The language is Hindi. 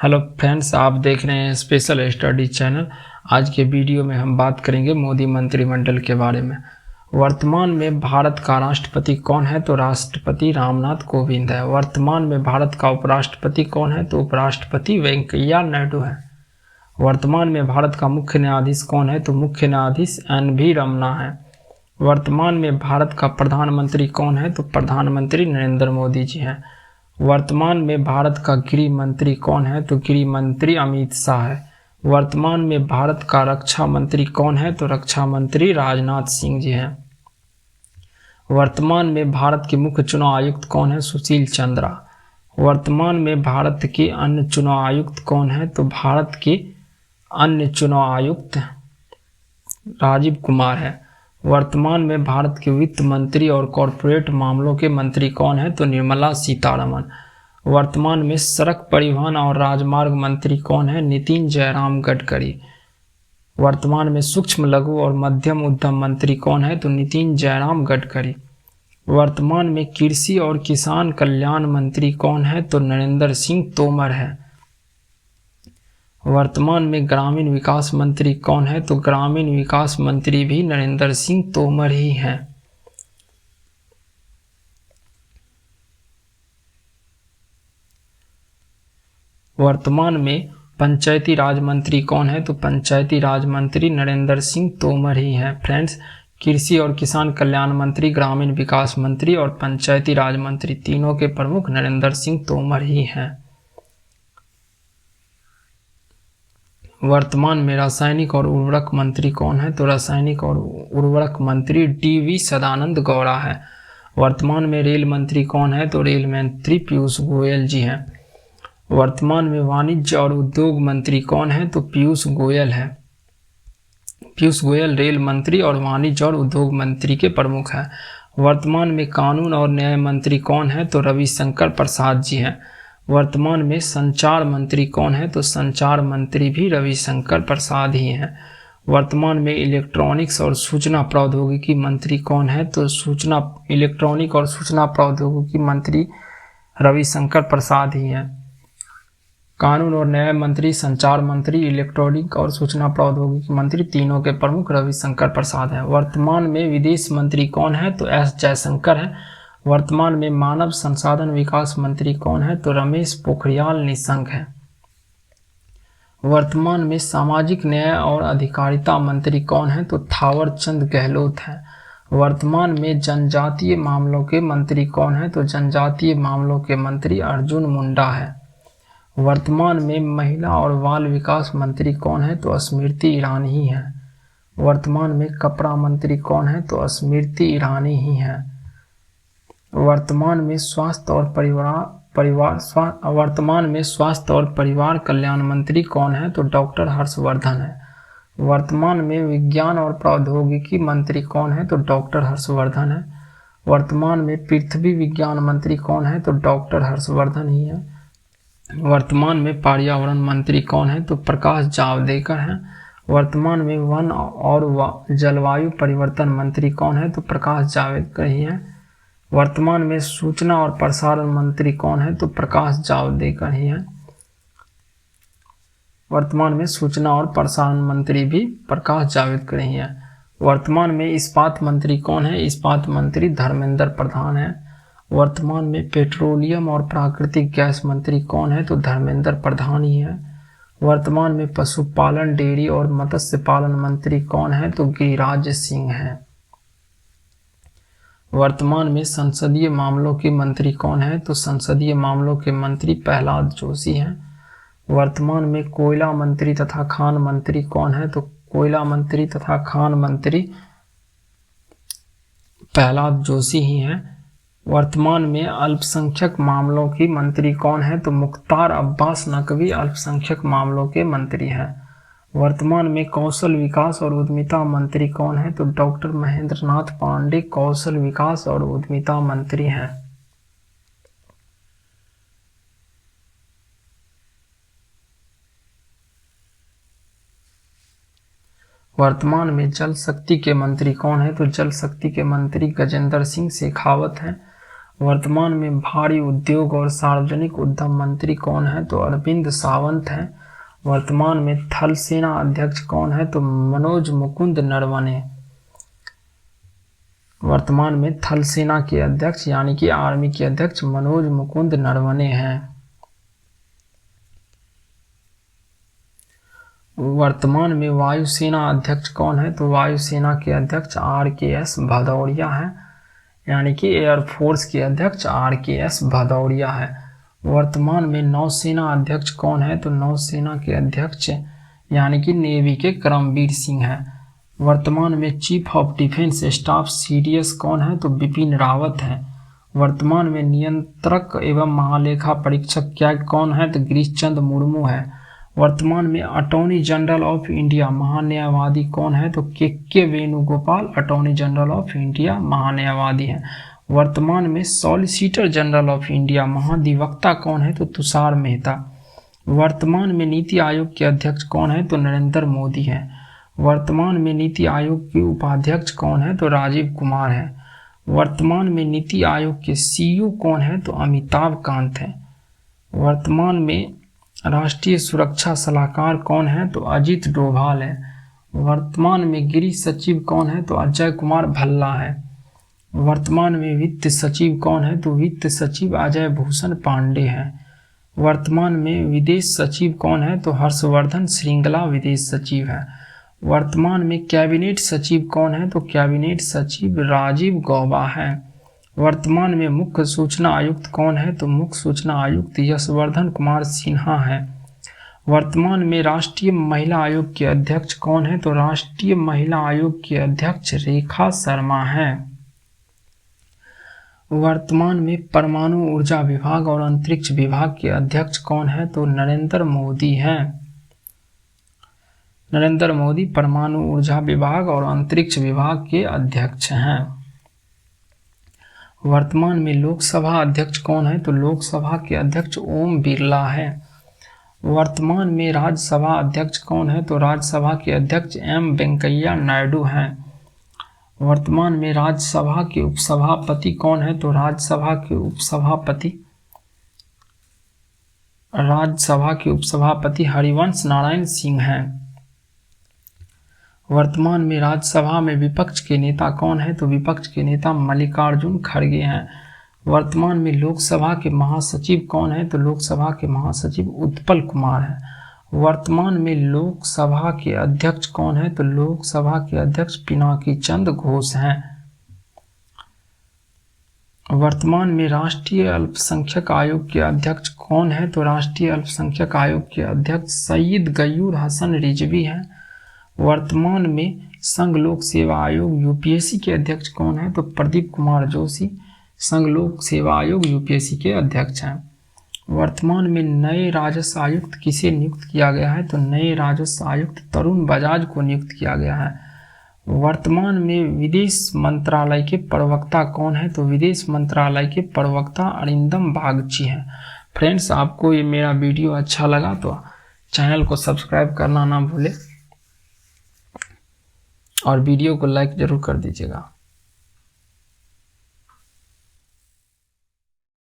हेलो फ्रेंड्स, आप देख रहे हैं स्पेशल स्टडी चैनल। आज के वीडियो में हम बात करेंगे मोदी मंत्रिमंडल के बारे में। वर्तमान में भारत का राष्ट्रपति कौन है? तो राष्ट्रपति रामनाथ कोविंद है। वर्तमान में भारत का उपराष्ट्रपति कौन है? तो उपराष्ट्रपति वेंकैया नायडू है। वर्तमान में भारत का मुख्य न्यायाधीश कौन है? तो मुख्य न्यायाधीश एन.वी. रमन्ना है। वर्तमान में भारत का प्रधानमंत्री कौन है? तो प्रधानमंत्री नरेंद्र मोदी जी हैं। वर्तमान में भारत का गृह मंत्री कौन है? तो गृह मंत्री अमित शाह है। वर्तमान में भारत का रक्षा मंत्री कौन है? तो रक्षा मंत्री राजनाथ सिंह जी हैं। वर्तमान में भारत के मुख्य चुनाव आयुक्त कौन है? सुशील चंद्रा। वर्तमान में भारत के अन्य चुनाव आयुक्त कौन है? तो भारत के अन्य चुनाव आयुक्त राजीव कुमार है। वर्तमान में भारत के वित्त मंत्री और कॉरपोरेट मामलों के मंत्री कौन है? तो निर्मला सीतारमण। वर्तमान में सड़क परिवहन और राजमार्ग मंत्री कौन है? नितिन जयराम गडकरी। वर्तमान में सूक्ष्म लघु और मध्यम उद्यम मंत्री कौन है? तो नितिन जयराम गडकरी। वर्तमान में कृषि और किसान कल्याण मंत्री कौन है? तो नरेंद्र सिंह तोमर है। वर्तमान में ग्रामीण विकास मंत्री कौन है? तो ग्रामीण विकास मंत्री भी नरेंद्र सिंह तोमर ही हैं। वर्तमान में पंचायती राज मंत्री कौन है? तो पंचायती राज मंत्री नरेंद्र सिंह तोमर ही हैं। फ्रेंड्स, कृषि और किसान कल्याण मंत्री, ग्रामीण विकास मंत्री और पंचायती राज मंत्री तीनों के प्रमुख नरेंद्र सिंह तोमर ही हैं। वर्तमान में रासायनिक और उर्वरक मंत्री कौन है? तो रासायनिक और उर्वरक मंत्री डी.वी. सदानंद गौड़ा है। वर्तमान में रेल मंत्री कौन है? तो रेल मंत्री पीयूष गोयल जी हैं। वर्तमान में वाणिज्य और उद्योग मंत्री कौन है? तो पीयूष गोयल है। पीयूष गोयल रेल मंत्री और वाणिज्य और उद्योग मंत्री के प्रमुख हैं। वर्तमान में कानून और न्याय मंत्री कौन है? तो रविशंकर प्रसाद जी हैं। वर्तमान में संचार मंत्री कौन है? तो संचार मंत्री भी रविशंकर प्रसाद ही हैं। वर्तमान में इलेक्ट्रॉनिक्स और सूचना प्रौद्योगिकी मंत्री कौन है? तो इलेक्ट्रॉनिक और सूचना प्रौद्योगिकी मंत्री रविशंकर प्रसाद ही हैं। कानून और न्याय मंत्री, संचार मंत्री, इलेक्ट्रॉनिक और सूचना प्रौद्योगिकी मंत्री तीनों के प्रमुख रविशंकर प्रसाद हैं। वर्तमान में विदेश मंत्री कौन है? तो एस जयशंकर है। वर्तमान में मानव संसाधन विकास मंत्री कौन है? तो रमेश पोखरियाल निशंक है। वर्तमान में सामाजिक न्याय और अधिकारिता मंत्री कौन है? तो थावर चंद गहलोत है। वर्तमान में जनजातीय मामलों के मंत्री कौन है? तो जनजातीय मामलों के मंत्री अर्जुन मुंडा है। वर्तमान में महिला और बाल विकास मंत्री कौन है? तो स्मृति ईरानी ही है। वर्तमान में कपड़ा मंत्री कौन है? तो स्मृति ईरानी ही है। वर्तमान में स्वास्थ्य और परिवार कल्याण मंत्री कौन है? तो डॉक्टर हर्षवर्धन है। वर्तमान में विज्ञान और प्रौद्योगिकी मंत्री कौन है? तो डॉक्टर हर्षवर्धन है। वर्तमान में पृथ्वी विज्ञान मंत्री कौन है? तो डॉक्टर हर्षवर्धन ही है। वर्तमान में पर्यावरण मंत्री कौन है? तो प्रकाश जावड़ेकर हैं। वर्तमान में वन और जलवायु परिवर्तन मंत्री कौन है? तो प्रकाश जावड़ेकर ही हैं। वर्तमान में सूचना और प्रसारण मंत्री कौन है? तो प्रकाश जावड़ेकर ही हैं। वर्तमान में सूचना और प्रसारण मंत्री भी प्रकाश जावड़ेकर ही हैं। वर्तमान में इस्पात मंत्री कौन है? इस्पात मंत्री धर्मेंद्र प्रधान है। वर्तमान में पेट्रोलियम और प्राकृतिक गैस मंत्री कौन है? तो धर्मेंद्र प्रधान ही है। वर्तमान में पशुपालन, डेयरी और मत्स्य पालन मंत्री कौन है? तो गिरिराज सिंह है। वर्तमान में संसदीय मामलों के मंत्री कौन है? तो संसदीय मामलों के मंत्री प्रहलाद जोशी हैं। वर्तमान में कोयला मंत्री तथा खान मंत्री कौन है? तो कोयला मंत्री तथा खान मंत्री प्रहलाद जोशी ही हैं। वर्तमान में अल्पसंख्यक मामलों की मंत्री कौन है? तो मुख्तार अब्बास नकवी अल्पसंख्यक मामलों के मंत्री हैं। वर्तमान में कौशल विकास और उद्यमिता मंत्री कौन है? तो डॉक्टर महेंद्र नाथ पांडे कौशल विकास और उद्यमिता मंत्री हैं। वर्तमान में जल शक्ति के मंत्री कौन है? तो जल शक्ति के मंत्री गजेंद्र सिंह शेखावत हैं। वर्तमान में भारी उद्योग और सार्वजनिक उद्यम मंत्री कौन है? तो अरविंद सावंत हैं। वर्तमान में थल सेना अध्यक्ष कौन है? तो मनोज मुकुंद नरवणे। वर्तमान में थल सेना के अध्यक्ष यानी कि आर्मी के अध्यक्ष मनोज मुकुंद नरवणे हैं। वर्तमान में वायुसेना अध्यक्ष कौन है? तो वायुसेना के अध्यक्ष RKS भदौरिया है, यानी कि एयरफोर्स के अध्यक्ष RKS भदौरिया है। वर्तमान में नौसेना अध्यक्ष कौन है? तो नौसेना के अध्यक्ष यानी कि नेवी के करमबीर सिंह है। वर्तमान में chief of defence staff CDS कौन है? तो बिपिन रावत है। वर्तमान में नियंत्रक एवं महालेखा परीक्षक क्या कौन है? तो गिरीश चंद्र मुर्मू है। वर्तमान में अटॉर्नी जनरल ऑफ इंडिया महान्यायवादी कौन है? तो K Venugopal attorney general of India महान्यायवादी है। वर्तमान में सॉलिसिटर जनरल ऑफ इंडिया महाधिवक्ता कौन है? तो तुषार मेहता। वर्तमान में नीति आयोग के अध्यक्ष कौन है? तो नरेंद्र मोदी है। वर्तमान में नीति आयोग के उपाध्यक्ष कौन है? तो राजीव कुमार है। वर्तमान में नीति आयोग के CEO कौन है? तो अमिताभ कांत है। वर्तमान में राष्ट्रीय सुरक्षा सलाहकार कौन है? तो अजीत डोभाल है। वर्तमान में गृह सचिव कौन है? तो अजय कुमार भल्ला है। वर्तमान में वित्त सचिव कौन है? तो वित्त सचिव अजय भूषण पांडे है। वर्तमान में विदेश सचिव कौन है? तो हर्षवर्धन श्रृंगला विदेश सचिव है। वर्तमान में कैबिनेट सचिव कौन है? तो कैबिनेट सचिव राजीव गौबा है। वर्तमान में मुख्य सूचना आयुक्त कौन है? तो मुख्य सूचना आयुक्त यशवर्धन कुमार सिन्हा है। वर्तमान में राष्ट्रीय महिला आयोग के अध्यक्ष कौन है? तो राष्ट्रीय महिला आयोग के अध्यक्ष रेखा शर्मा है। वर्तमान में परमाणु ऊर्जा विभाग और अंतरिक्ष विभाग के अध्यक्ष कौन है? तो नरेंद्र मोदी हैं। नरेंद्र मोदी परमाणु ऊर्जा विभाग और अंतरिक्ष विभाग के अध्यक्ष हैं। वर्तमान में लोकसभा अध्यक्ष कौन है? तो लोकसभा के अध्यक्ष ओम बिरला है। वर्तमान में राज्यसभा अध्यक्ष कौन है? तो राज्यसभा के अध्यक्ष M वेंकैया नायडू हैं। वर्तमान में राज्यसभा के उपसभापति कौन है? तो राज्यसभा के उपसभापति हरिवंश नारायण सिंह हैं। वर्तमान में राज्यसभा में विपक्ष के नेता कौन है? तो विपक्ष के नेता मल्लिकार्जुन खड़गे हैं। वर्तमान में लोकसभा के महासचिव कौन है? तो लोकसभा के महासचिव उत्पल कुमार है। वर्तमान में लोकसभा के अध्यक्ष कौन है? तो लोकसभा के अध्यक्ष पिनाकी चंद्र घोष हैं। वर्तमान में राष्ट्रीय अल्पसंख्यक आयोग के अध्यक्ष कौन है? तो राष्ट्रीय अल्पसंख्यक आयोग के अध्यक्ष सईद गयूर हसन रिजवी हैं। वर्तमान में संघ लोक सेवा आयोग UPSC के अध्यक्ष कौन है? तो प्रदीप कुमार जोशी संघ लोक सेवा आयोग UPSC के अध्यक्ष हैं। वर्तमान में नए राजस्व आयुक्त किसे नियुक्त किया गया है? तो नए राजस्व आयुक्त तरुण बजाज को नियुक्त किया गया है। वर्तमान में विदेश मंत्रालय के प्रवक्ता कौन है? तो विदेश मंत्रालय के प्रवक्ता अरिंदम बागची हैं। फ्रेंड्स, आपको ये मेरा वीडियो अच्छा लगा तो चैनल को सब्सक्राइब करना ना भूलें और वीडियो को लाइक जरूर कर दीजिएगा।